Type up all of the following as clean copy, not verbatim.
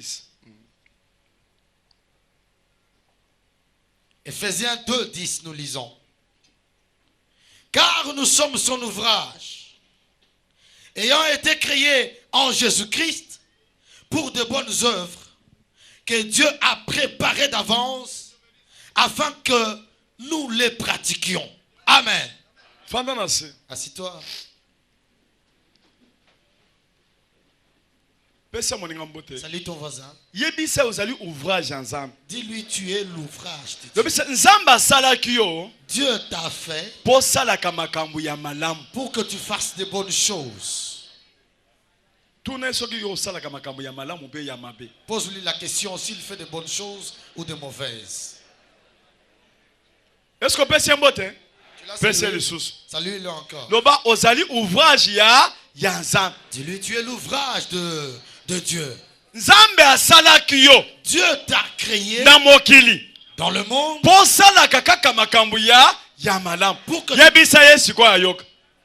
10. Ephésiens 2, 10, nous lisons. Car nous sommes son ouvrage, ayant été créés en Jésus-Christ pour de bonnes œuvres que Dieu a préparées d'avance afin que nous les pratiquions. Amen. Assis-toi. Salut ton voisin. Dis-lui, tu es l'ouvrage de Dieu. Dieu t'a fait pour que tu fasses de bonnes choses. Pose-lui la question s'il fait de bonnes choses ou de mauvaises. Est-ce qu'on peut s'y emboîter? Salut-le encore. Dis-lui, tu es l'ouvrage de Dieu. Dieu t'a créé dans le monde pour que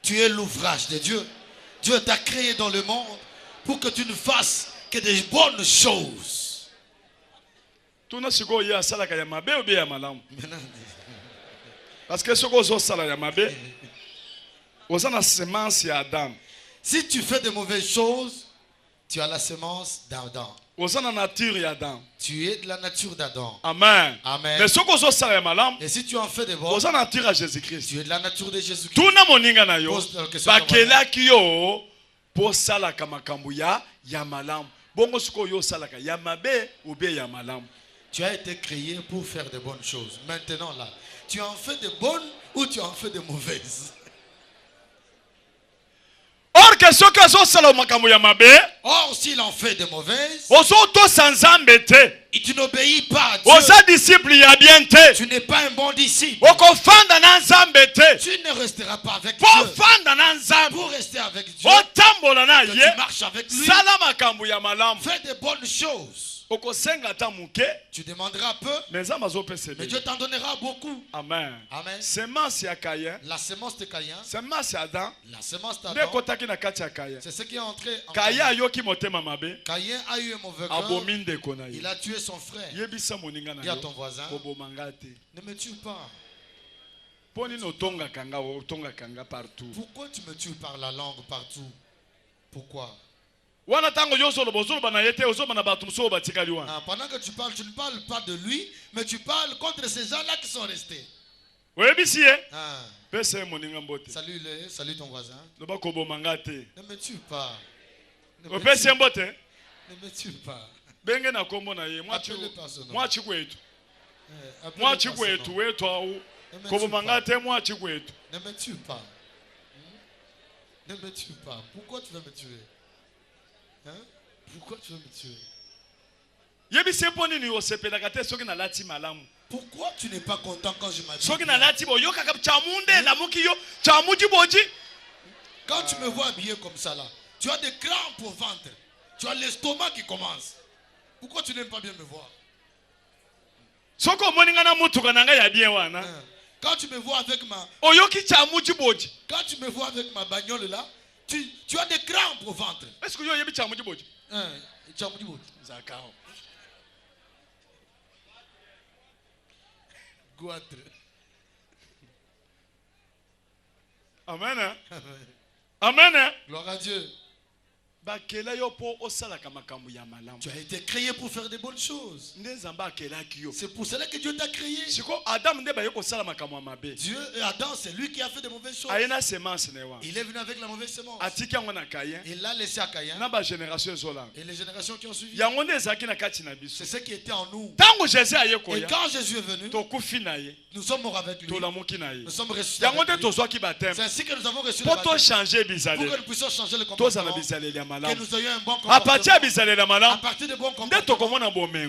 tu es l'ouvrage de Dieu. Dieu t'a créé dans le monde pour que tu ne fasses que des bonnes choses. Parce que ce que semence Adam. Si tu fais de mauvaises choses, tu as la semence d'Adam. Tu es de la nature d'Adam. Amen. Amen. Mais et si tu en fais de bonnes, tu es de la nature de Jésus-Christ. Tu as été créé pour faire de bonnes choses. Maintenant là, tu en fais de bonnes ou tu en fais de mauvaises? Or, s'il en fait de mauvaises, et tu n'obéis pas à Dieu, tu n'es pas un bon disciple. Tu ne resteras pas avec Dieu. Pour rester avec Dieu, tu marches avec lui, fais de bonnes choses. Tu demanderas peu, mais Dieu t'en donnera beaucoup. Amen. Amen. La semence de Caïn, la semence d'Adam, c'est ce qui est entré en Caïn. Caïn a eu un mauvais cœur. Il a tué son frère. Dis à ton voisin, ne me tue pas. Pourquoi tu me tues par la langue partout? Pourquoi? Pendant que tu parles, tu ne parles pas de lui, mais tu parles contre ces gens-là qui sont restés. Salut ton voisin. Ne me tue pas. Ne me tue pas. Appelle-le par son nom. Ne me tue pas. Ne me tue pas. Pourquoi tu veux me tuer? Hein? Pourquoi tu veux me tuer? Pourquoi tu n'es pas content quand je m'habille bien? Quand tu me vois habillé comme ça là, tu as des crampes au ventre. Tu as l'estomac qui commence. Pourquoi tu n'aimes pas bien me voir? Quand tu me vois avec ma... Quand tu me vois avec ma bagnole là, tu as des crampes au ventre. Est-ce que tu as Amen. Amen. Gloire à Dieu. Tu as été créé pour faire de bonnes choses. C'est pour cela que Dieu t'a créé. Dieu et Adam, c'est lui qui a fait de mauvaises choses. Il est venu avec la mauvaise semence. Il l'a laissé à Caïn. Et les générations qui ont suivi, c'est ce qui était en nous. Et quand Jésus est venu, nous sommes morts avec lui. Nous sommes ressuscités avec lui. C'est ainsi que nous avons reçu le baptême. Pour que nous puissions changer le comportement. Que nous ayons un bon comportement. À partir de bons comportements.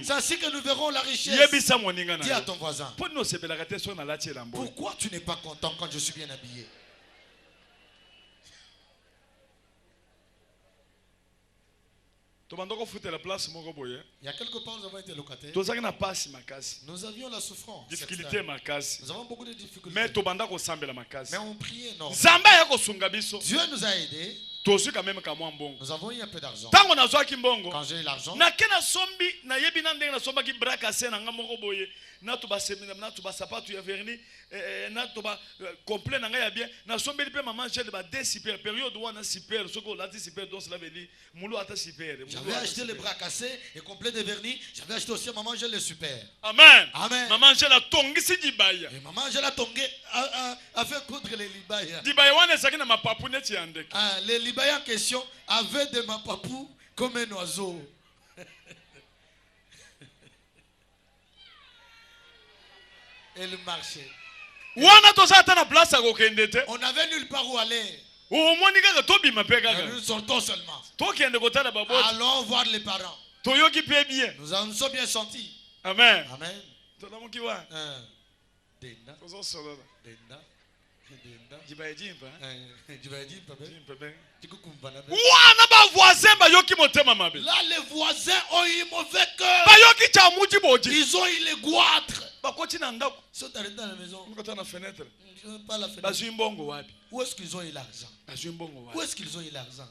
C'est ainsi que nous verrons la richesse. Dis à ton voisin, pourquoi tu n'es pas content quand je suis bien habillé? Il y a quelque part nous avons été locataires. Nous avions la souffrance. Nous avons beaucoup de difficultés. Mais on priait, non. Dieu nous a aidés. Nous avons eu un peu d'argent. Quand j'ai eu l'argent, j'avais acheté les bras cassés et complet de vernis. J'avais acheté aussi à maman Angèle les super. Amen. Amen. Maman Angèle a tongisi dibaya. Et maman Angèle a tongué, a fait coudre les libaya. Dibaya wana ezaki na mapapu neti ya ndeke. Les libaya en question avaient de mapapou comme un oiseau. Et le marché. Wana toza ata na place akokende te. On avait nulle part où aller. Omoni kaka tobima pe kaka. Nous sortons seulement. Tokende kotala baboti. Allons voir les parents. Toyoki pe bien. Nous en sommes bien sentis. Amen. Amen. Tolamuki wa. Denda. Tozo solola. Denda. Denda. Dibaya jimpa. Dibaya jimpa. Jimpa be. Wana ba voisin ba yoki motema mabe. Là les voisins ont eu mauvais cœur. Ba yoki cha muji boji. Ils ont eu les goitres. Ba koti na ndako. Sont arrivés dans la maison. Ngota na fenêtre. Pas la fenêtre. Ba zuimbongo wapi. Où est-ce qu'ils ont eu l'argent? Ba zuimbongo wapi. Où est-ce qu'ils ont eu l'argent?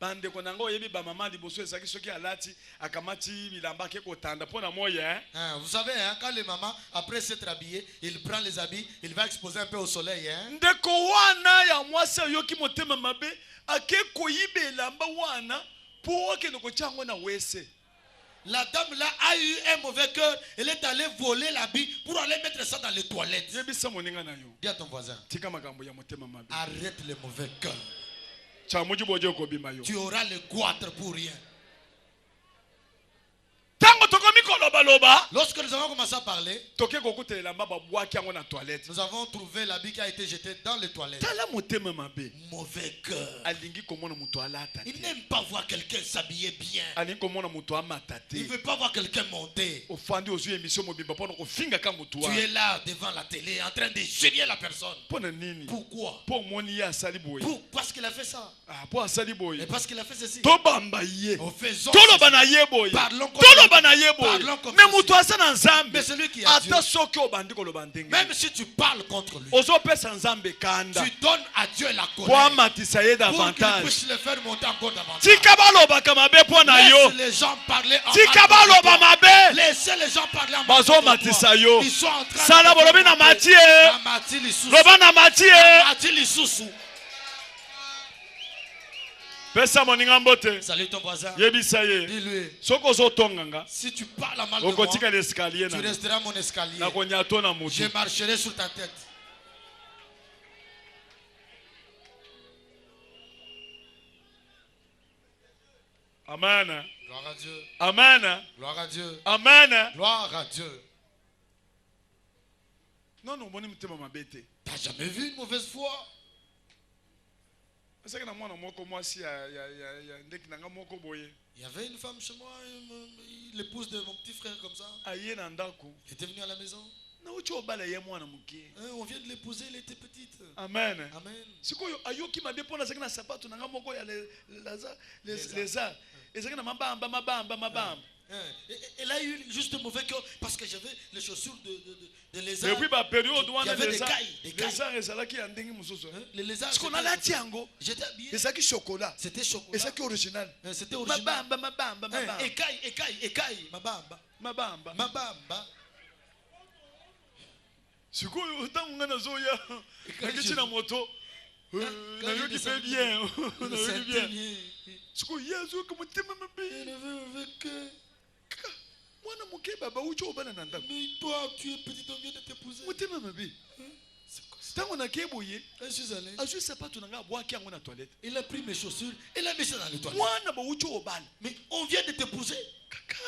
Bande konango yebi ba mama liboso esaki soki alati akamati bilamba ke kotanda pona moya vous savez quand les mamans après s'être habillées, il prend les habits, il va exposer un peu au soleil ndeko wana ya mwasa yoki motema mabe ake koyibe lamba wana po ke noko chango na wese. La dame là a eu un mauvais cœur, elle est allée voler l'habit pour aller mettre ça dans les toilettes. Dis à ton voisin, arrête les mauvais cœurs. Tu auras le goitre pour rien. Lorsque nous avons commencé à parler, nous avons trouvé l'habit qui a été jeté dans les toilettes. Mauvais cœur. Il n'aime pas voir quelqu'un s'habiller bien. Il ne veut pas voir quelqu'un monter. Tu es là devant la télé en train de gêner la personne. Pourquoi? Parce qu'il a fait ça. Et parce qu'il a fait ceci. Faisons ceci. Parlons comme mais celui qui a Dieu, même si tu parles contre lui, tu donnes à Dieu la colère pour qu'il puisse le faire monter encore davantage. Laisse les gens parler en mal. Laissez les gens parler en mal. Ils sont en train de salut ton voisin. Dis-lui. Si tu parles mal de moi, tu resteras mon escalier. Je marcherai sur ta tête. Amen. Gloire à Dieu. Amen. Gloire à Dieu. Amen. Gloire à Dieu. Non, non, t'as jamais vu une mauvaise foi? Il y avait une femme chez moi, l'épouse de mon petit frère comme ça. Elle était venue à la maison. On vient de l'épouser, elle était petite. Amen. Amen. Elle a eu juste un mauvais cœur parce que j'avais les chaussures de lézard. Depuis la période où on avait des cailles. Les lézards. J'étais habillé. C'était chocolat. C'était chocolat. C'était original. C'était original. Écaille. Mabamba. Sikoyo tango na zoya. Nakiti na moto. Na yoki pe bien. Na yoki bien. Sikoyo yezu ko mutima mabe. Mwana muke baba ucho obana na ndako. Mais toi tu es petit, on vient de t'épouser. Mutima mabe. Tango na keboye. Azu sapato na nga bwaki yango na toilette. Il a pris mes chaussures, il a mis ça dans les toilettes. Mwana ba ucho obana. Mais on vient de t'épouser. Kaka.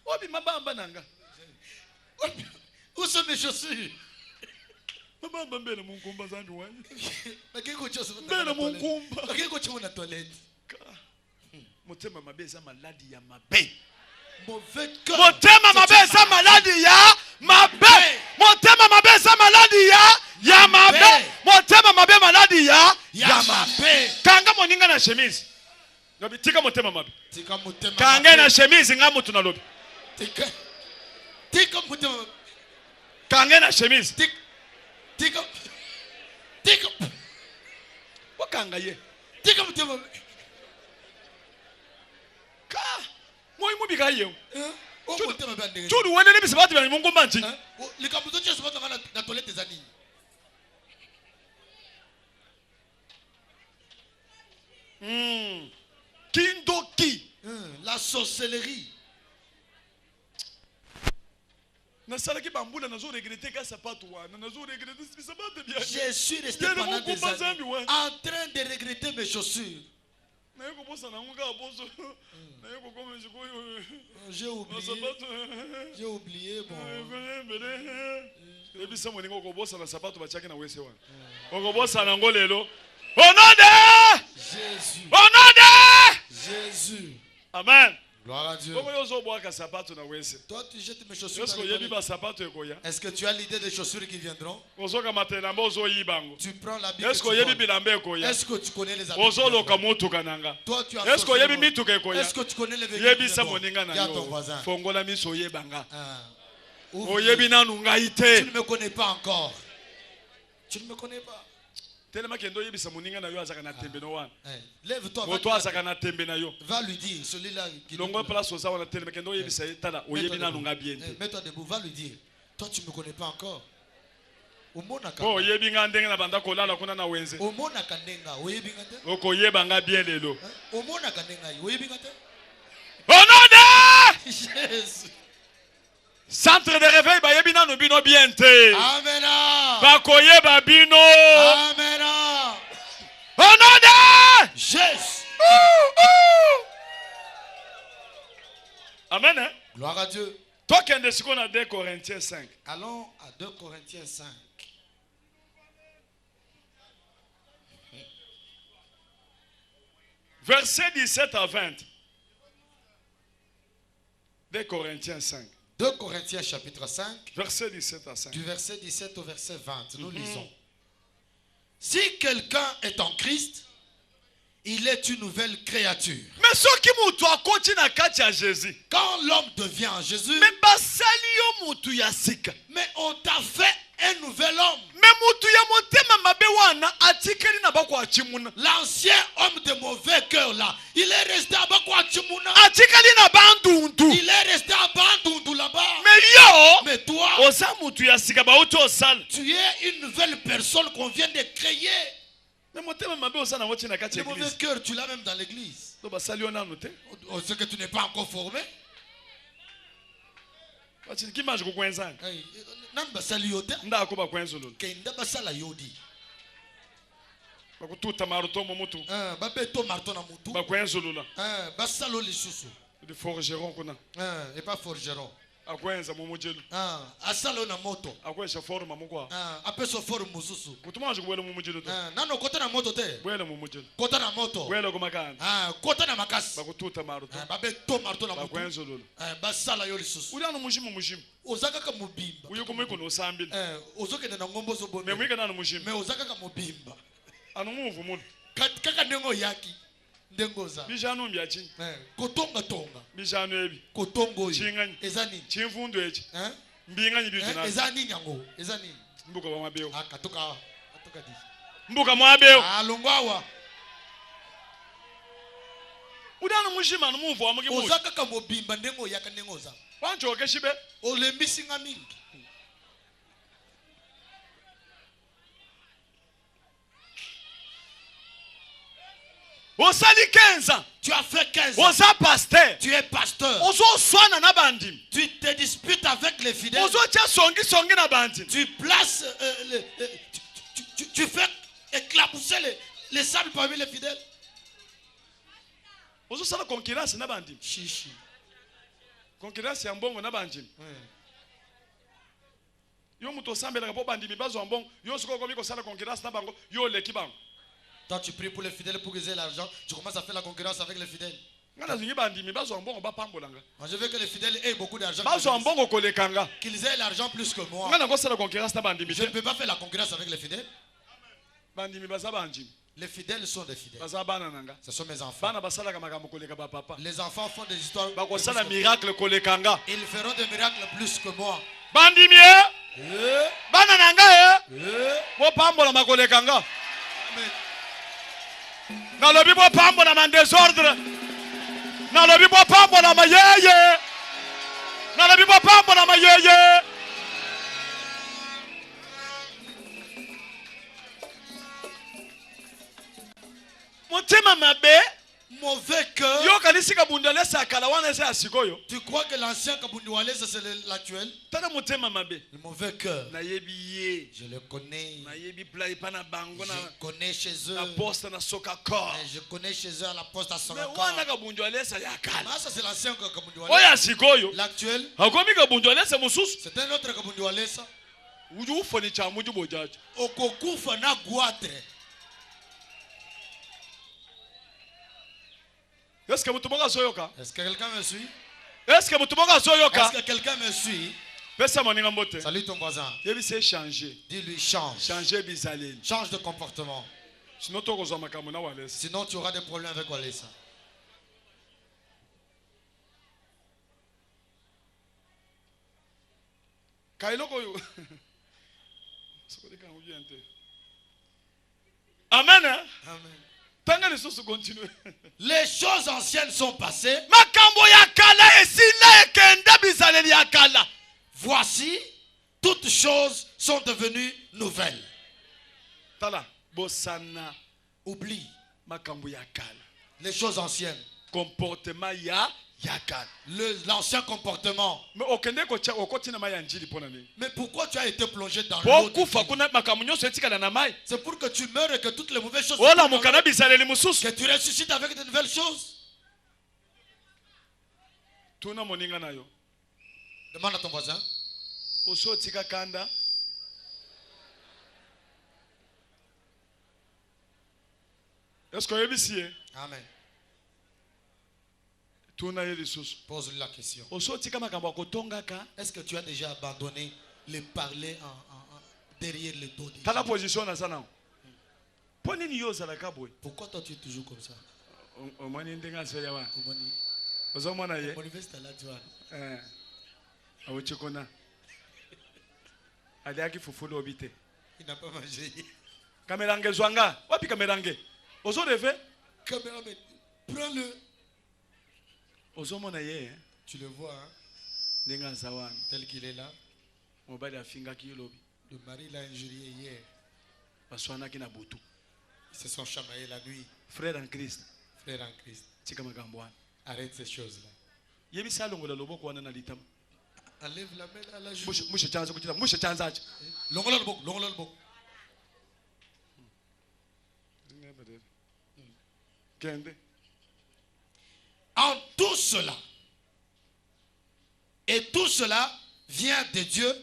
Obi mabamba nanga. Où sont mes chaussures? Mabamba mbele munkumba zandu wani. Bakeko chaussures. Mbele munkumba. Bakeko chaussures na toilette. Motema mabe za maladi ya mabe. Mauvais cœur. Motema mabe za maladi ya mabe. Motema mabe za maladi ya mabe. Motema mabe maladi ya mabe. Kanga moninga na chemise. Lobi tika motema mabe. Tika motema. Kanga na chemise ngamu tunalobi. Tika motema. Kanga na chemise. Tika. yokanga ye tika mutema ka moi mubika ye mutema bande tudu wende ni bisabati bya mungu manji likambuzo cheso bata na toilette za nini kindoki la sorcellerie. Je suis resté pendant des années en train de regretter mes chaussures. J'ai oublié bon. Au nom de Jésus. Au nom de Jésus. Amen. Gloire à Dieu. Toi, tu jettes mes chaussures. Est-ce que tu as l'idée des chaussures qui viendront? Tu prends la Bible. Est-ce que tu connais les habits? Toi, tu as Est-ce que tu connais les vêtements? Dis à ton voisin. Tu ne me connais pas encore. Tu ne me connais pas. Lève-toi. Va lui dire, celui-là qui mets-toi debout, va lui dire. Toi, tu ne me connais pas encore. Au nom de Jésus. Centre de réveil bayebi nanu bino biente. Amen. Bakoye babino. Amen. Au nom de Jésus. Amen. Hein? Gloire à Dieu. Toi qui es qu'on a 2 Corinthiens 5. Allons à 2 Corinthiens 5. Verset 17 à 20. 2 Corinthiens 5. 2 Corinthiens chapitre 5. Verset 17 à 5. Du verset 17 au verset 20. Nous lisons. Si quelqu'un est en Christ, il est une nouvelle créature. Mais ce qui Jésus. Quand l'homme devient en Jésus, mais on t'a fait un nouvel homme. L'ancien homme de mauvais cœur là, il est resté à Bakwachimuna. Il est resté à Bandundu là-bas. Mais toi, tu es une nouvelle personne qu'on vient de créer. Le mauvais cœur, tu l'as même dans l'église. On sait que tu n'es pas encore formé. De forgeron qu'on a. Et pas forgeron. Akwenza mumujelu. Asalo na moto. Akwesha forma mukwa. Apeso forma mususu. Kutumaje kubwela mumujelu to. Nano kota na moto te. Bwela mumujelu. Kota na moto. Bwela kumakanda. Kota na makasi. Bakututa maruto. Babe to maruto na moto. Bakwenza lolo. Basala yo lisusu. Uli anu mushimu. Ozaka ka mubimba. Uyo kumwiko no sambili. Ozoke na ngombo zo bonde. Me mwika nanu mushimu. Me ozaka ka mubimba. Anu muvu mundu. Kaka ndengo yaki. Ndengoza. Bijanu mbyachini. Kotonga tonga. Bijanu ebi. Kotongo chingani. Ezani. Chimfundu echi. Mbingani bitu na. Ezani nyango. Ezani. Mbuka wa mabeo. Katoka di. Mbuka mwabeo. Longwawa. Udana mushima anu muvu wa mugimu. Ozaka ka mobimba ndengo yaka ndengoza. Wancho okeshibe. Olembisi nga mingi. Tu as fait 15 ans. Tu es pasteur. Tu te disputes avec les fidèles. Tu places, tu fais éclabousser les sables parmi les fidèles. Chichi. Concurrence ya mbongo na banjim. Yo muto sambela po bandimi bazo mbongo, yo soko komiko sala concurrence na bango, yo leki bango. Toi tu pries pour les fidèles pour qu'ils aient l'argent, tu commences à faire la concurrence avec les fidèles. Moi je veux que les fidèles aient beaucoup d'argent. Qu'ils aient l'argent plus que moi. Je ne peux pas faire la concurrence avec les fidèles. Les fidèles sont des fidèles. Ce sont mes enfants. Les enfants font des histoires. Ils feront des miracles plus que moi. Dans le bibo pambo na désordre. Dans le bibo pambo na mayeye. Dans le bibo pambo na mayeye. Motema mabe. Mauvais cœur. Tu crois que l'ancien Kabundiwalesa c'est l'actuel? Le mauvais cœur. Je le connais. Je connais chez eux. Je connais chez eux à la poste à Sonaka. Ça c'est l'ancien Kabundiwalesa. L'actuel. C'est un autre Kabundiwalesa. Okokufa na guatre. Est-ce que quelqu'un me suit? Est-ce que quelqu'un me suit? Salut ton voisin. Dis-lui change. Change de comportement. Sinon tu auras des problèmes avec Walesa. Amen. Amen. Les choses anciennes sont passées. Voici, toutes choses sont devenues nouvelles. Oublie les choses anciennes. Comportement l'ancien comportement. Mais pourquoi tu as été plongé dans l'eau? C'est pour que tu meurs et que toutes les mauvaises choses que tu ressuscites avec de nouvelles choses. Demande à ton voisin. Est-ce que vous avez Amen. Pose la question. Est-ce que tu as déjà abandonné le parler derrière le dos des gens? Pourquoi toi tu es toujours comme ça? Il n'a pas mangé. Kamerange Zwanga. Wapi Kamerange? Prends-le. Tu le vois, hein? Tel qu'il est là. Le mari l'a injurié hier. Ils se sont chamaillés la nuit. Frère en Christ. Frère en Christ. Arrête ces choses-là. Enlève la main à la joue. En tout cela, et tout cela vient de Dieu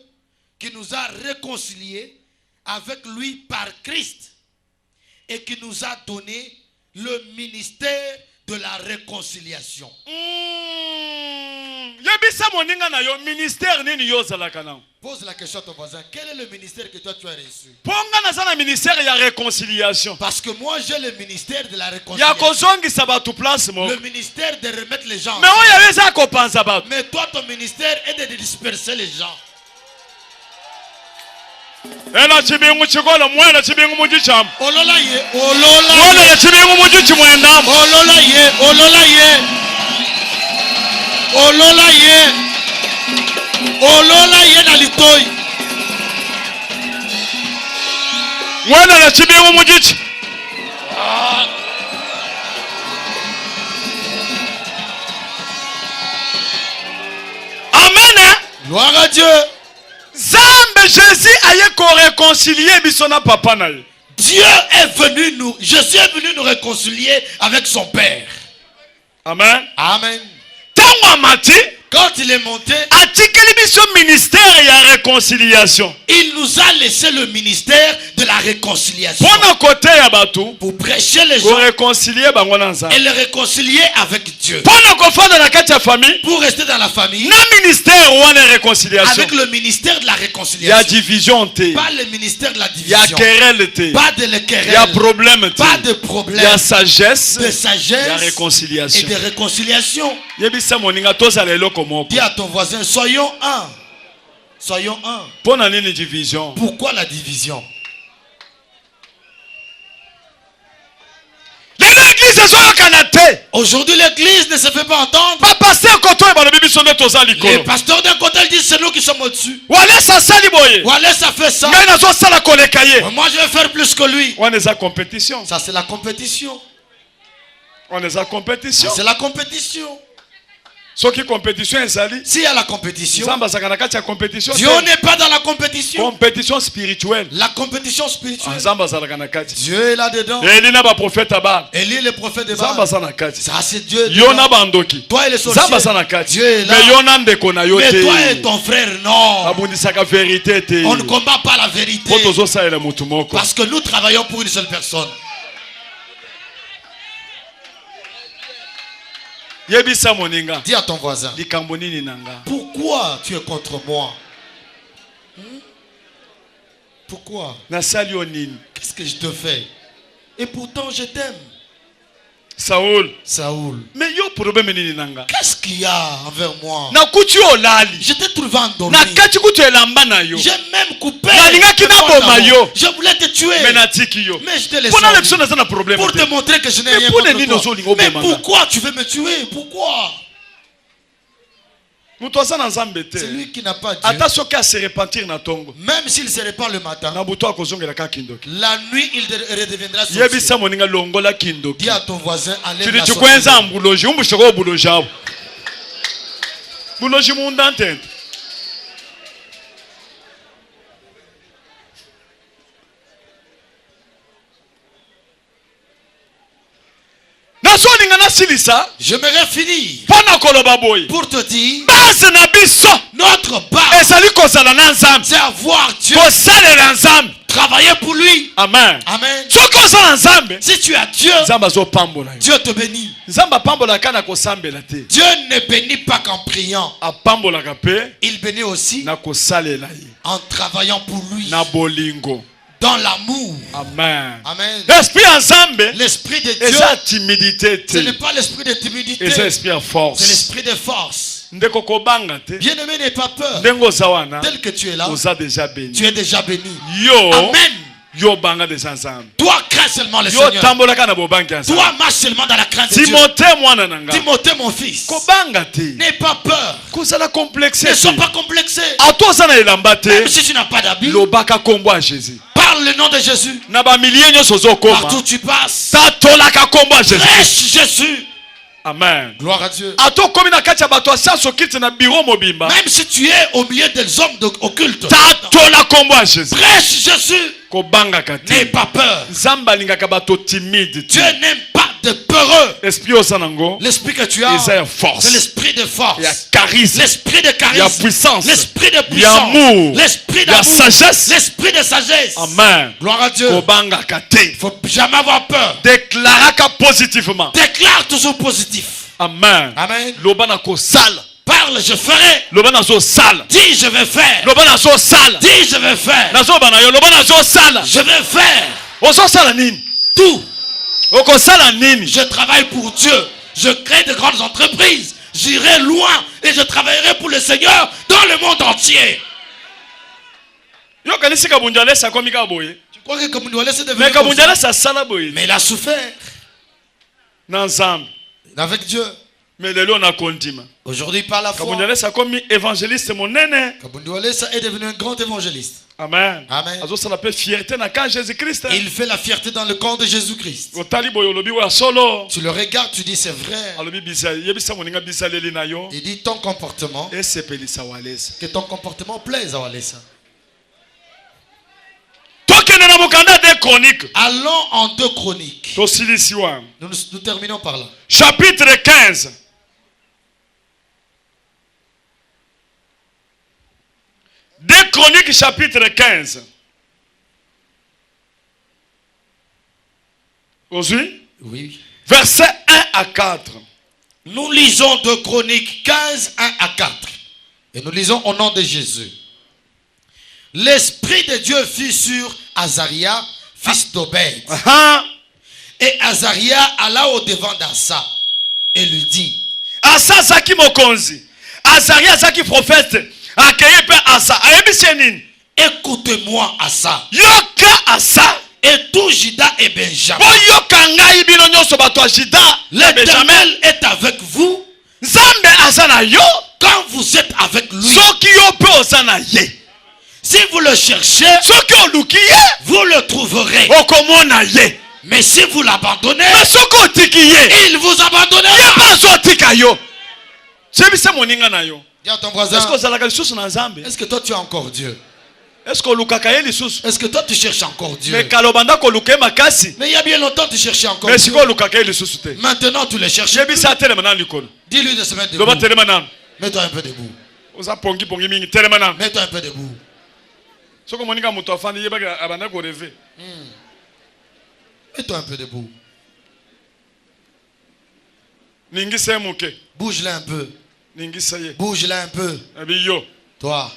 qui nous a réconciliés avec lui par Christ et qui nous a donné le ministère de la réconciliation. Pose la question à ton voisin. Quel est le ministère que toi tu as reçu? Parce que moi j'ai le ministère de la réconciliation. Le ministère de remettre les gens. Mais toi ton ministère est de disperser les gens. Ela chibingu chikola mwana chibingu mujicham. Olola ye. Mwana chibingu mujichi mwendam. Olola ye. Olola ye na litoi. Mwana chibingu mujichi. Amen. Gloire à Dieu. Jésus a réconcilié papa. Dieu est venu Jésus est venu nous réconcilier avec son Père. Amen. Amen. Quand il est monté, ministère et la réconciliation. Il nous a laissé le ministère de la réconciliation. Pour prêcher les gens et les réconcilier avec Dieu. Pour rester dans la famille. Avec le ministère de la réconciliation. Pas le ministère de la division. Pas de querelle. Pas de problème. Il y a sagesse. De sagesse. Réconciliation. Et de réconciliation. Dis à ton voisin, soyons un. Soyons un. Pourquoi la division? Les Aujourd'hui, l'église ne se fait pas entendre. Les pasteurs d'un côté disent c'est nous qui sommes au-dessus. Wallace a fait ça. Moi, je vais faire plus que lui. Ça, c'est la compétition. C'est la compétition. S'il y a la compétition, Dieu n'est pas dans la compétition. Compétition spirituelle. La compétition spirituelle. Dieu est là-dedans. Élie est le prophète de Baal. Ça, c'est Dieu. Toi et les sorciers. Dieu est là. Mais toi et ton frère, non. On ne combat pas la vérité. Parce que nous travaillons pour une seule personne. Dis à ton voisin, pourquoi tu es contre moi? Pourquoi? Qu'est-ce que je te fais? Et pourtant je t'aime. Saoul. Mais qu'est-ce qu'il y a envers moi? Je t'ai trouvé endormi. J'ai même coupé. Je voulais te tuer. Mais je te laisse pour te montrer que je n'ai rien contre toi. Mais pourquoi tu veux me tuer? Pourquoi? C'est lui qui n'a pas Dieu. Même s'il se répand le matin, la nuit il redeviendra sorcier. Dis à ton voisin, enlève la sorcellerie. J'aimerais finir pour te dire notre base, c'est avoir Dieu, travailler pour lui. Amen. Si tu as Dieu, Dieu te bénit. Dieu ne bénit pas qu'en priant, il bénit aussi en travaillant pour lui. Dans l'amour. Amen. L'esprit de Dieu, ce n'est pas l'esprit de timidité, c'est l'esprit de force. Bien-aimé, n'aie pas peur. Tel que tu es là, tu es déjà béni. Amen. Toi, crains seulement le Seigneur. Toi, marche seulement dans la crainte de Dieu. Timothée, mon fils, n'aie pas peur. Ne sois pas complexé. Même si tu n'as pas d'habit, parle le nom de Jésus. Partout tu passes, prêche Jésus. Amen. Gloire à Dieu. Même si tu es au milieu des hommes occultes, prêche Jésus. N'aie pas peur. Dieu n'aime pas de peureux. L'esprit que tu as, c'est l'esprit de force, l'esprit de charisme, l'esprit de puissance, l'esprit d'amour, l'esprit de sagesse. Amen. Gloire à Dieu. Il ne faut jamais avoir peur. Déclare toujours positif. Amen. Amen. Parle, je ferai. Dis, je vais faire. Dis, je vais faire. Je vais faire. Tout. Je travaille pour Dieu. Je crée de grandes entreprises. J'irai loin et je travaillerai pour le Seigneur dans le monde entier. Tu crois que Kabundwale c'est devenu comme ça? Mais il a souffert. Avec Dieu. Aujourd'hui, par la foi, Kabundwale est devenu un grand évangéliste. Amen. Amen. Il fait la fierté dans le corps de Jésus-Christ. Tu le regardes, tu dis c'est vrai. Il dit ton comportement, que ton comportement plaise à Walesa. Allons en 2 Chroniques. Nous terminons par là. Chapitre 15. Deux Chroniques chapitre 15. Oui. Versets 1 à 4. Nous lisons 2 Chroniques 15, 1 à 4. Et nous lisons au nom de Jésus. L'Esprit de Dieu fut sur Azaria, fils d'Obed. Et Azaria alla au devant d'Asa et lui dit: Asa zaki mokonzi, Azaria zaki prophète. Écoute-moi, Asa. Yoka Asa. et tout Juda et Benjamin. L'Éternel est avec vous quand vous êtes avec lui. Si vous le cherchez, vous le trouverez. Mais si vous l'abandonnez, il vous abandonnera. Dis à ton voisin, est-ce que toi tu as encore Dieu? Est-ce que toi tu cherches encore Dieu? Mais il y a bien longtemps tu cherchais encore Dieu. Maintenant tu le cherches. Dis-lui de se mettre debout. Mets-toi un peu debout. Mets-toi un peu debout. Mets-toi un peu debout. Bouge-la un peu. Bouge-la un peu. Toi.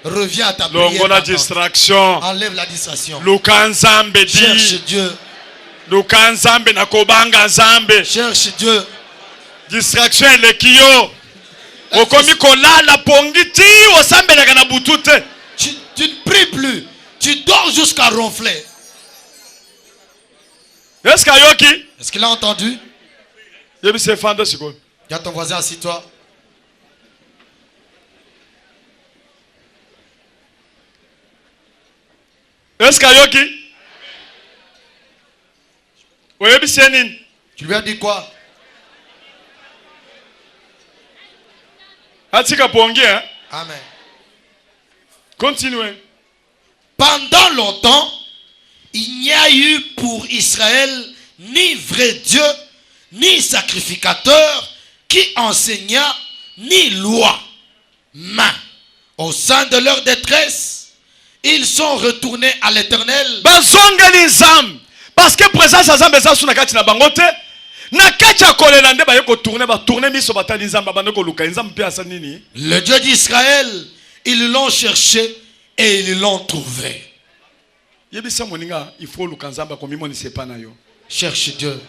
Reviens à ta prière. Distraction. Enlève la distraction. Cherche Dieu. Cherche Dieu. Distraction et le kio. Tu ne pries plus. Tu dors jusqu'à ronfler. Est-ce qu'il a entendu? Il y a ton voisin, assis-toi. Est-ce qu'il Tu lui as dit quoi? Amen. Continuez. Pendant longtemps, il n'y a eu pour Israël ni vrai Dieu, ni sacrificateur qui enseigna, ni loi. Mais au sein de leur détresse, ils sont retournés à l'Éternel. Parce que présence à Zambé suna kati na bangote na kati ya kolela nde ba yeko tourner miso batali nzamba bandeko luka nzamba pe asa nini. Le Dieu d'Israël, ils l'ont cherché et ils l'ont trouvé. Yebisa moninga il faut luka nzamba ko mimoni sepa na yo. Cherche Dieu.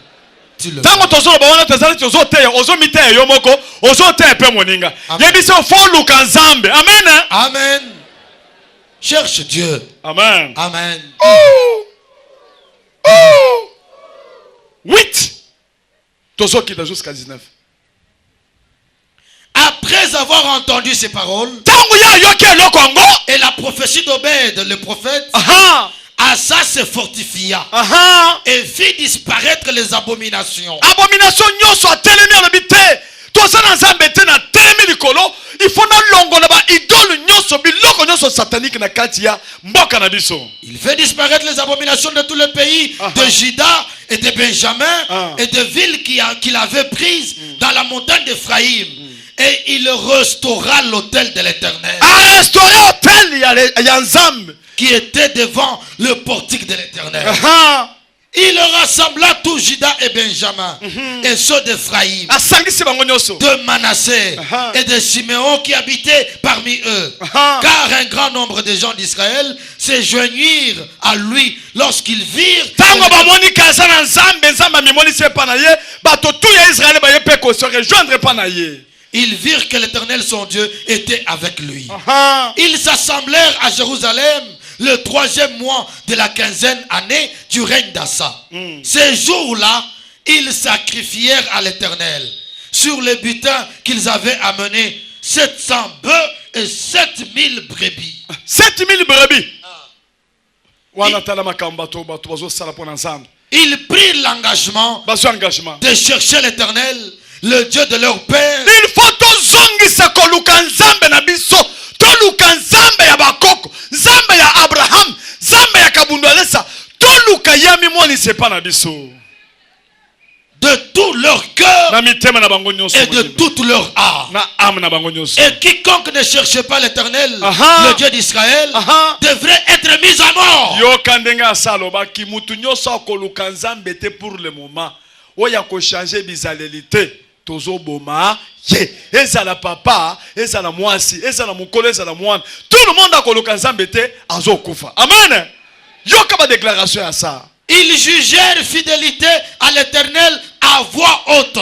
Tu le tango tozo ba wana tazali tozo te ozo mite yo moko ozo te pe moninga. Yebisa faut luka nzambe. Amen. Amen. Cherche Dieu. Amen. Amen. Oh. 8. Jusqu'à 19. Après avoir entendu ces paroles et la prophétie d'Obed, le prophète, Asa se fortifia et fit disparaître les abominations. Il faut il fait disparaître les abominations de tout le pays de Juda et de Benjamin et de villes qu'il avait prises dans la montagne d'Ephraïm. Et il restaura l'autel de l'Éternel qui était devant le portique de l'Éternel. Il rassembla tout Juda et Benjamin et ceux d'Ephraïm, de Manassé et de Siméon qui habitaient parmi eux. Car un grand nombre de gens d'Israël se joignirent à lui lorsqu'ils virent ils virent que l'Éternel son Dieu était avec lui. Ils s'assemblèrent à Jérusalem le 3e mois de la 15e année du règne d'Asa. Ces jours-là, ils sacrifièrent à l'Éternel sur le butin qu'ils avaient amené 700 bœufs et 7000 brebis. 7000 brebis. Ils prirent l'engagement de chercher l'Éternel, le Dieu de leur père. Il faut toluka nzambe ya bakoko, nzambe ya Abraham, nzambe ya kabundalesa, toluka yami mwani sepa na biso. De tout leur cœur et de toute leur âme. Et quiconque ne cherche pas l'Éternel, le Dieu d'Israël, devrait être mis à mort. Yokandenga saloba ki mutu nyoso koluka nzambe te pour le moment. Oya ko changer bizalelité. Tozo boma ye ezala papa ezala mwasi ezala mukolo ezala mwana tout le monde a koluka nzambe te azokufa. Amen. Yoka ba déclaration à ça. Ils jugèrent fidélité à l'Éternel à voix haute,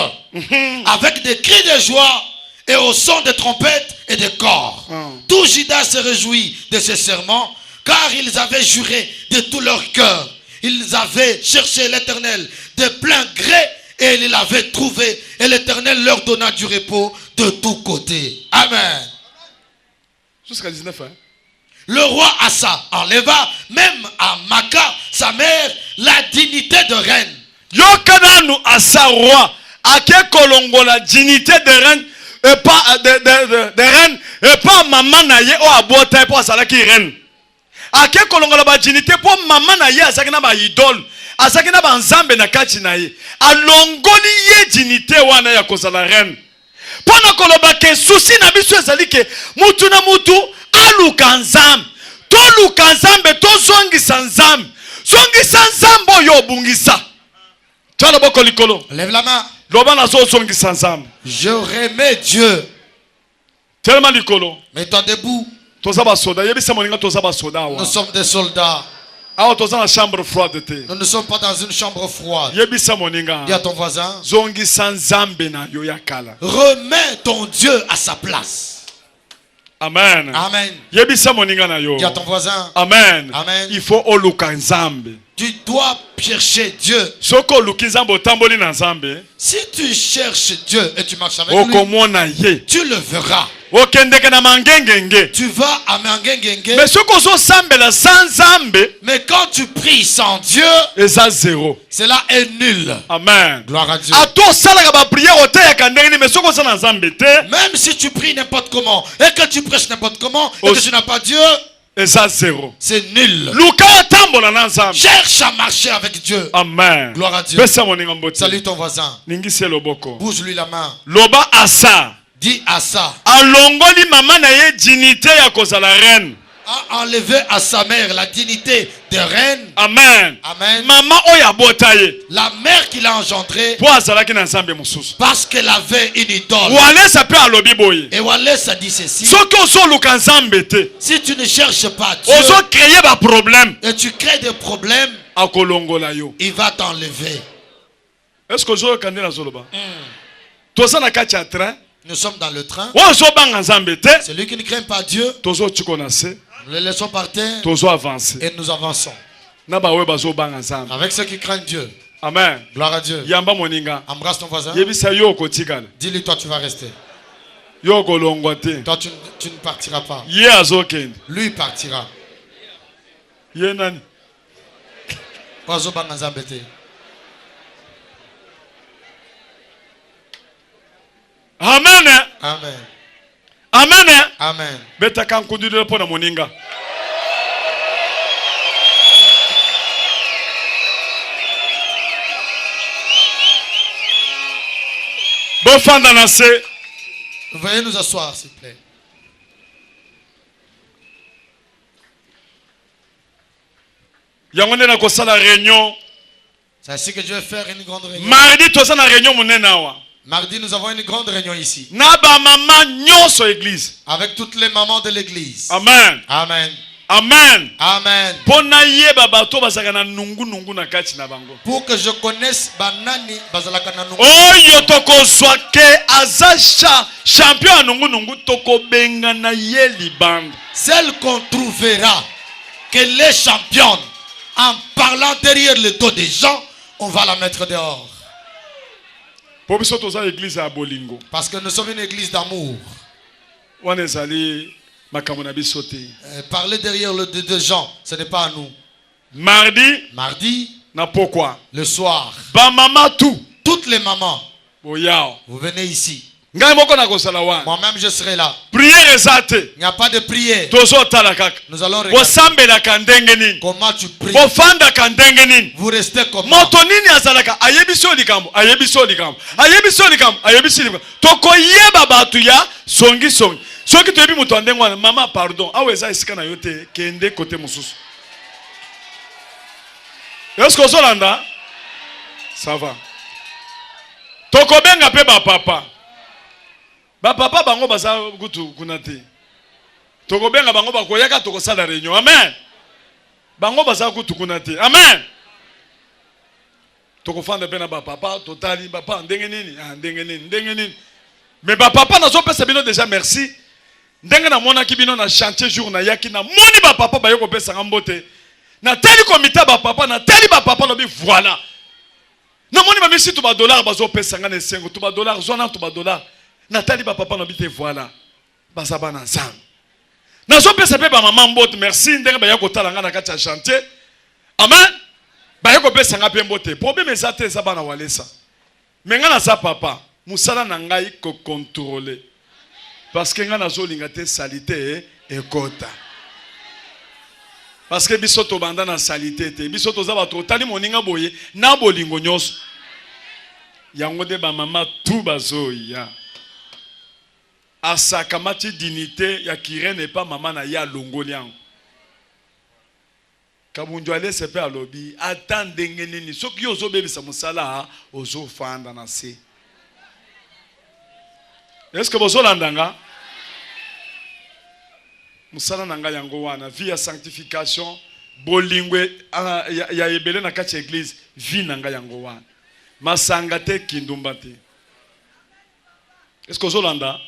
avec des cris de joie et au son de trompettes et de cors. Tout Juda se réjouit de ce serment car ils avaient juré de tout leur cœur. Ils avaient cherché l'Éternel de plein gré et ils l'avaient trouvé. Et l'Éternel leur donna du repos de tous côtés. Amen. Jusqu'à 19 ans. Le roi Asa enleva même à Maca, sa mère, la dignité de reine. Yokananu Asa roi, ake kolongo la dignité de reine, et pas de reine, et pas maman naye o abota et pas salaki reine. Ake kolongo la dignité pour maman naye asakina ba idole, asakina ba nzambe na kati naye. Alongoli ye dignité wana ya kozala reine. Pona koloba ke souci na biso ezali ke mutu na mutu aluka nzambe. To luka nzambe to zongisa nzambe. Zongisa nzambe oyo obungisa. Tala boko likolo. Lève la main. Loba na zo zongisa nzambe. Je remets Dieu. Tellement likolo. Mets-toi debout. Toza ba soda, yebisa moninga toza ba soda wa. Nous sommes des soldats. Awa toza na chambre froide te. Nous ne sommes pas dans une chambre froide. Yebisa moninga. Dis à ton voisin. Zongisa nzambe na yo ya kala. Remets ton Dieu à sa place. Amen. Amen. Yebisa moninga na yo. Dis à ton voisin. Amen. Amen. Il faut oluka nzambe. Tu dois chercher Dieu. Soko oluki nzambe otamboli na nzambe. Si tu cherches Dieu et tu marches avec lui, tu le verras. Tu vas à Mangengenge. Mais quand tu pries sans Dieu, cela est nul. Amen. Gloire à Dieu. Même si tu pries n'importe comment et que tu prêches n'importe comment et que tu n'as pas Dieu, c'est nul. Cherche à marcher avec Dieu. Amen. Gloire à Dieu. Salue ton voisin. Bouge-lui la main. Loba asa. Dis à ça. Alongoli mama na ye dignité ya kozala reine. A enlevé à sa mère la dignité de reine. Amen. Amen. Maman oya botaye. La mère qui l'a engendrée. Parce qu'elle avait une idole. Et Wallace a dit ceci. Si tu ne cherches pas Dieu, et tu crées des problèmes, il va t'enlever. Est-ce que je connais la zoloba? Nous sommes dans le train. Celui qui ne craint pas Dieu, nous le laissons par terre et nous avançons. Avec ceux qui craignent Dieu. Amen. Gloire à Dieu. Embrasse ton voisin. Dis-lui, toi tu vas rester. Toi tu ne partiras pas. Lui partira. Amen. Amen. Amen. Amen. Beta kan kundile pona moninga. Bofanda na se. Veuillez nous asseoir s'il vous plaît. Yangone na kosala réunion. C'est ainsi que je vais faire une grande réunion. Mardi toza na réunion monena wa. Mardi, nous avons une grande réunion ici. Avec toutes les mamans de l'église. Amen. Amen. Amen. Amen. Pour que je connaisse Banani Bazalakana Nungu. Oh, yotoko swake azacha champion nungu nungu toko benga na yeli band. Celle qu'on trouvera qu'elle est championne en parlant derrière le dos des gens, on va la mettre dehors. Parce que nous sommes une église d'amour. Parler derrière le dos des gens, ce n'est pas à nous. Mardi, pourquoi? Le soir, toutes les mamans, vous venez ici. Moi-même je serai là. Prière. Il n'y a pas de prière. Nous allons regarder comment tu pries. Vous restez comme moi. Maman, pardon. Est-ce que ça va? Tokobenga pe ba papa. Ba papa bango baza kutu kunate. Tokobenga bango bakoyaka tokosala réunion. Amen. Bango baza kutu kunate. Amen. Tokofanda pe na ba papa totali papa ndenge nini? Ah ndenge nini? Mais ba papa nazo pesa bino déjà merci. ndenge na mona kibino na chantier jour na yaki na moni ba papa ba yoko pesa ngambote na teli komita ba papa na teli ba papa lobi voilà na moni ba misi to ba dollar bazo pesa ngane sengo to ba dollar zona to ba dollar na teli ba papa lobi te voilà bazaba na zang na zo pesa pe ba mama mbote merci ndenge ba yako tala ngana kati ya chantier amen ba yoko pesa ngape mbote problème ezate za bana walesa mengana za papa musala na ngai ko contrôler parce que nga nazolinga te salité et kota parce que biso to banda na salité te biso to za bato tali moninga boye na bolingo nyoso yango de ba mama tout bazoya asakamati dignité ya kirene pas mama na ya longolian kabunjo ale sepe alobi attendenge nini soki yo zo bebisa musala ozo fanda na se. Est-ce que vous avez musala nanga yango wana via sanctification bolingwe ya ebele na kati église vie nanga yango wana masanga te kindumba te. Est-ce que vous avez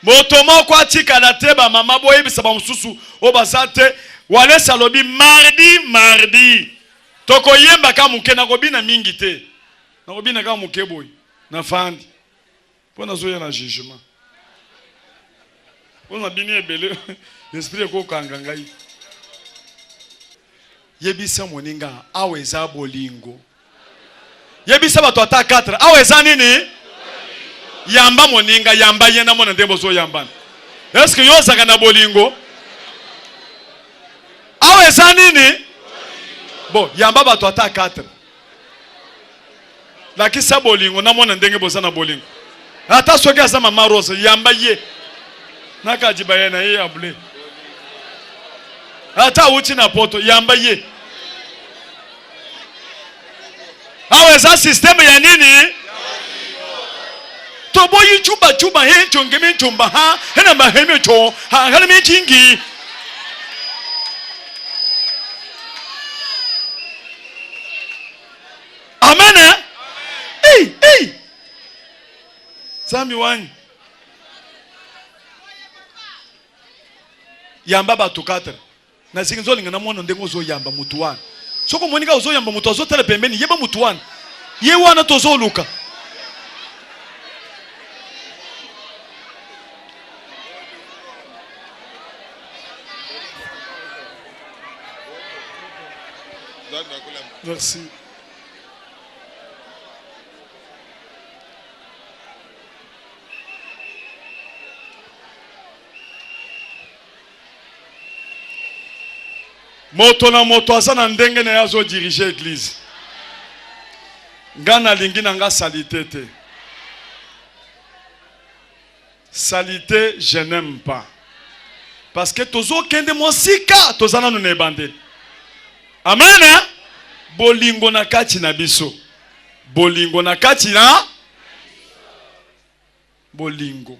motomo kwa tika na te ba mama boye bisa ba mususu o basate wale salobi mardi toko yemba ka muke na kobina mingi te na kobina ka muke boy na fandi pona zoya na jugement pona bini ebele l'esprit ko kanga ngai yebisa moninga aweza bolingo yebisa bato ata 4 aweza nini yamba moninga yamba yena mona ndembo zo yamba. Est-ce que yo zaka na bolingo aweza nini bon yamba bato ata 4 lakini sa bolingo na mona ndenge boza na bolingo ata soki asa mama Rose yamba ye nakaji bayena ye abule ata uchi na poto yamba ye aweza system ya nini to boyi chuba he chongeme chumba ha hena maheme cho ha hana me kingi amen. Hey Sami wani yamba batu 4 na zinzo linga na mwono ndengo zo yamba mutu wana soko monika uzo yamba mutu azo tele pembeni yeba mutu wana ye wana tozo luka merci. Moto na moto asana ndenge na yazo diriger église. Ngana lingi na nga salité te. Salité, je n'aime pas. Parce que tozo kende mosika tozana no nebande. Amen. Bolingo na kati na biso. Bolingo na kati na bolingo.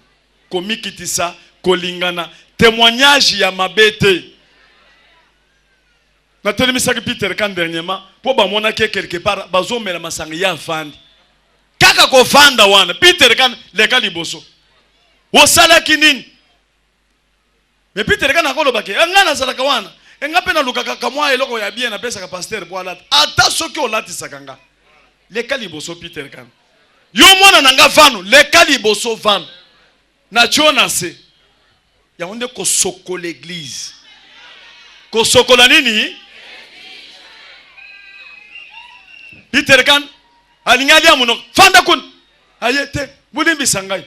Komikitisa kolingana témoignage ya mabete. Na telemisa Peter kan dernièrement po ba mona ke quelque part bazo mela masanga ya fandi. Kaka ko fanda wana Peter kan leka liboso. Wo sala kinini. Me Peter kan akolo bake ngana sala kawana. Engape na luka kamwa eloko ya bien na pesa ka pasteur po alata. Ata soki olati sakanga. Leka liboso Peter kan. Yo mwana nanga vano leka liboso vano. Na chona se. Ya onde ko soko l'église. Ko soko la nini? Peter kan alingali amuno fanda kun ayete bolimbi sangai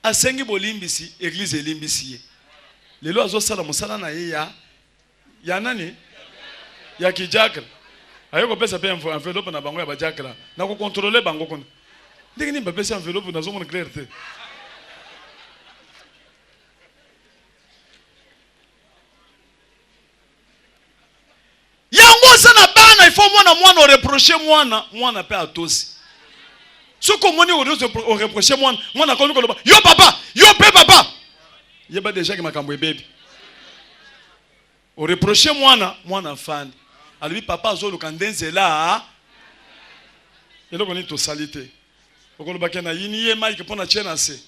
asengi bolimbisi église elimbisi ye lelo azo sala musala na ye ya nani ya kijakra ayoko pesa pe enveloppe na bango ya bajakra na ko contrôler bango kon ndenge ni mbapesa enveloppe na zo mon clarté yango sana bana il faut mwana reprocher mwana pe atosi soko moni o reprocher mwana ko loba yo papa yo pe papa yeba déjà que makambo ebebe o reprocher mwana fandi alibi papa azoluka ndenzela eloko ni to salite okoloba ke na yini ye mike pona chena se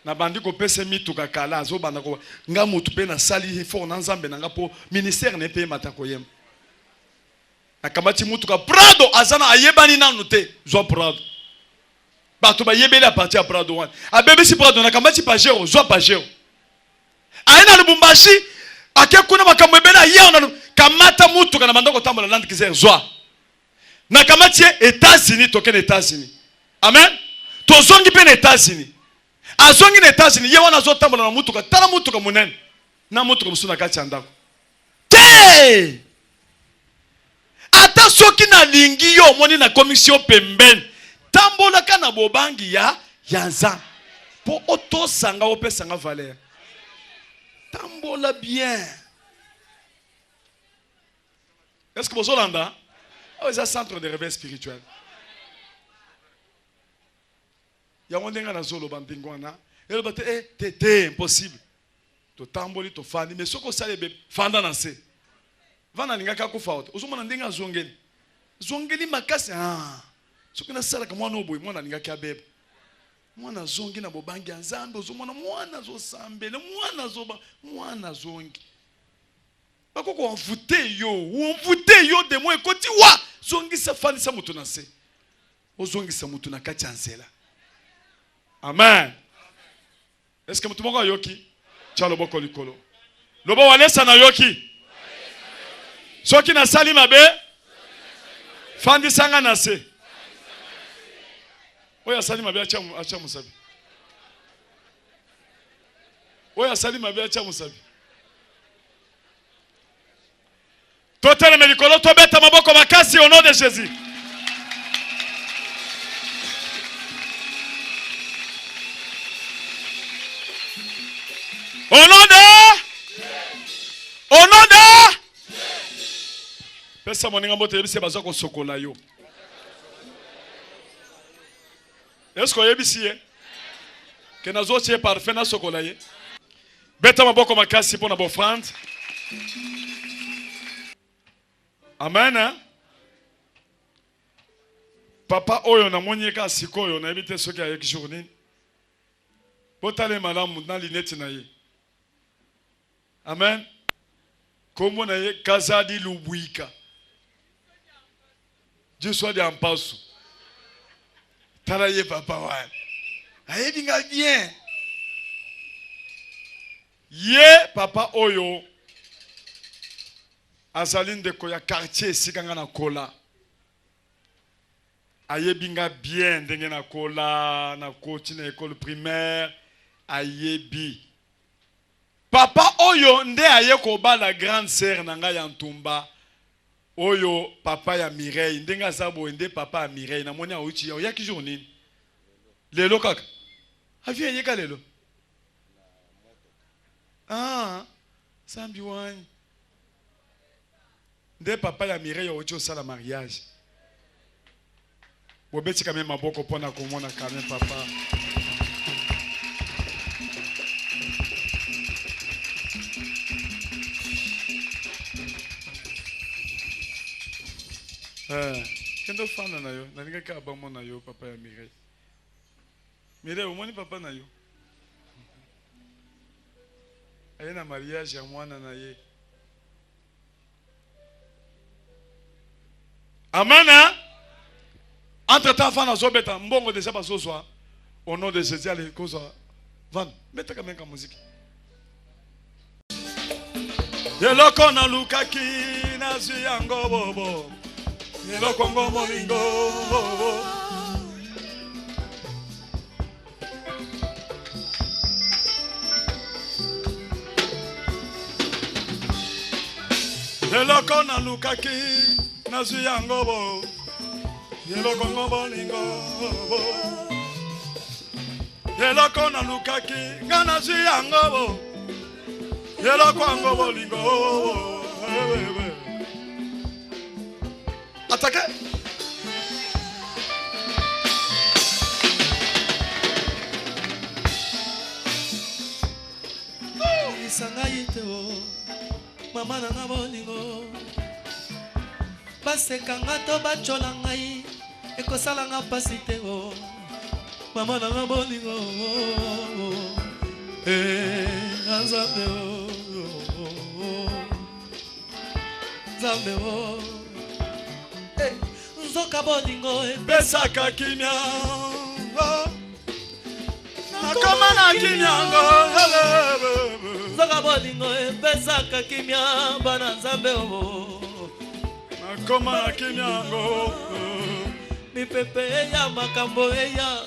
na bandi ko pese mituka kala zo banda ko nga mutu pe na sali fort na nzambe na nga po ministère ne pe matako yem akamati mutuka Prado azana ayebani nanu te zo Prado bato ba yebeli a partir ya Prado wana abebe si Prado na kamati Pajero zo Pajero aina Lubumbashi akekuna makambo ebela yao na kamata mutuka na banda ko tambola Land Cruiser zo na kamati États-Unis toke na États-Unis amen tozongi pe na États-Unis azongi na États-Unis ye wana zo tambola na mutuka tala mutuka munene na mutuka musuna kati ya ndako te ata soki na lingi yo moni na commission pembeni tambola kana bobangi ya nzambe po otosanga opesanga valeur tambola bien. Est-ce que vous avez un centre de réveil spirituel? Il y a un peu de zolo bandingwana. Il y a impossible. To tamboli to fandi mais soko sale be fanda na se. Vana ningaka ko faute. Ozomona ndinga zongeli. Zongeli makasi Soki na sala kama no boy mwana ningaka bebe. Mwana zongi na bobangi nzambe ozomona mwana zo sambele mwana zongi. Bakoko onvute yo de mo ekoti wa zongi sa fandi sa mutu na se. Ozongi sa mutu na kati ya nzela. Amen. Est-ce que mutu moko yoki? Chalo boko likolo. Lobo walesa na yoki. Soki na sali mabe fandi sanga na se. Oya sali mabe acha musabi. Oya sali mabe acha musabi. Totele melikolo tobeta maboko makasi au nom de Jésus. Au nom de Pesa moninga mbote yebise baza ko sokola yo. Est-ce que yebisi ye? Que nazo tie parfait na sokola ye. Beta maboko makasi pona bo offrande. Amen. Hein? Papa oyo na monyeka sikoyo na ebite soki ayeki journée. Botale malamu na lineti na ye. Amen. Kombo na ye Kazadi Lubuika. Dieu soit de ampasu. Talaye papa wa. Ayebi nga bien. Ye papa oyo azali ndeko ya quartier sikanga na kola. Ayebi nga bien ndenge na kola na koti na école primaire ayebi. Papa oyo nde aye ko ba la grande sœur na nga ya Ntumba. Oyo papa ya Mireille ndenga sabo nde papa ya Mireille na moni auchi ya ki jour nini? Lelo kaka. Avie yeka lelo. Sambi wani. Nde papa ya Mireille auchi au sala mariage. Bobeti quand même maboko pona komona quand même papa. Kendo fana na yo, na ninga ka bamo na yo papa ya Mireille. Mireille umoni papa na yo. Aye na mariage ya mwana na ye. Amen. Entre temps fana zo beta mbongo déjà baso soir. Au nom de Jésus allez cause van. Meta quand même la musique. Yeloko na lukaki na ziango bobo. Yeloko ngomo lingo. Yeloko na lukaki na ziango bobo. Yeloko ngomo lingo. Yeloko na lukaki na ziango bobo. Yeloko ngomo lingo. Attaquez. Sangaito, mama na bolingo. Basekanga to bachola ngai, ekosala nga pasite o. Mama nanga bolingo Nzambe Nzambe Nzoka bolingo Pesaka kimia Nakoma na kimia Nzoka bolingo pesaka kimia Bana Nzambe Nakoma na kimia Mipepe ya makambo ya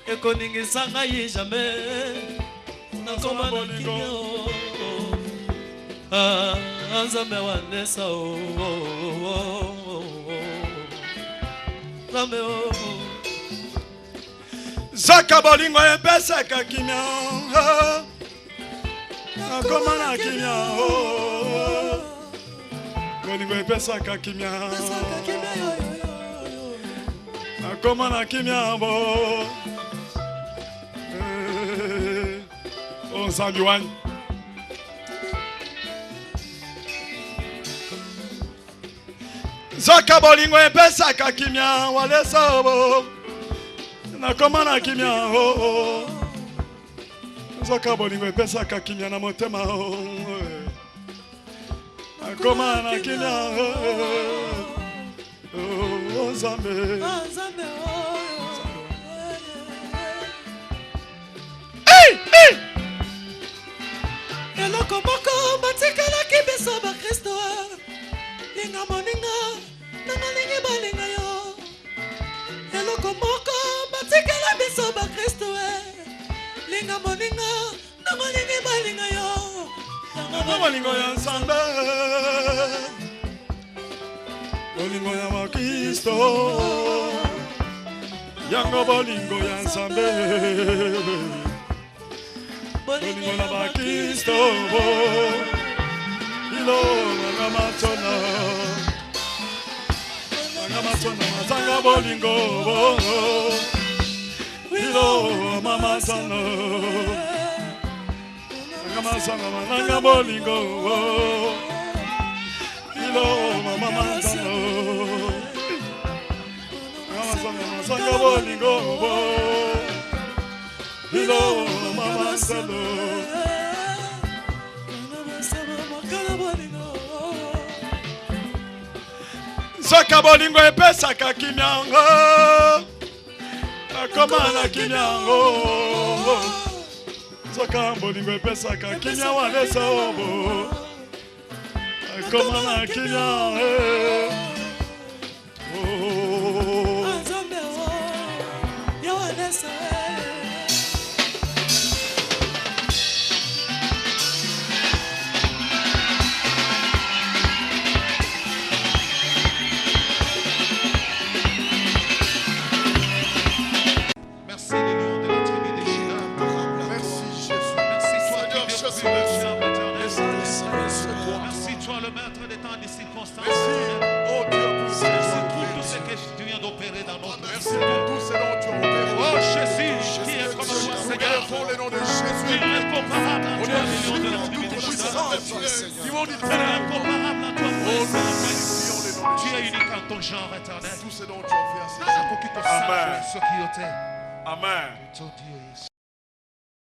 Ekoningisa ngai jamais Nakoma na kimia Nzambe wanesa Nzambe Zaka bolingo pesaka kimia Nakoma na kimia Bolingo pesaka kimia Nakoma na kimia On s'éloigne. Zaka bolingo pesaka kimia walesa Nakoma na kimia Zaka bolingo pesaka kimia na motema Nakoma na kimia Nzambe Eloko moko batikala kibiso ba Kristo Linga moninga Nanga lingi balinga yo Eloko moko batikala biso ba Kristo Linga moninga Nanga lingi balinga yo Nanga bolingo ya Nzambe Bolingo ya ma Kristo Yango bolingo ya Nzambe Bolingo na ba Kristo Ilo nanga matona Nanga matona Zanga bolingo Ilo mama sana Nanga masana Nanga bolingo Ilo mama sana Nanga masana Zanga bolingo Hello, mama salo. Zaka bolingo pesaka kimyango. Nakoma na kimyango. Zaka bolingo pesaka kimyango walesa obo. Nakoma na kimyango. Nzambe yo walesa Merci toi le maître des temps, des circonstances. Oh Dieu, pour tout ce que tu viens d'opérer dans notre vie. Merci pour tout ce dont tu as opéré. Oh Jésus, qui est comme toi, Seigneur. Pour le nom de Jésus. Tu es incomparable à toi, million de notre puissance. Tu es incomparable à toi, Seigneur. Tu es unique en ton genre éternel. Tout ce dont tu as fait. Amen. Amen.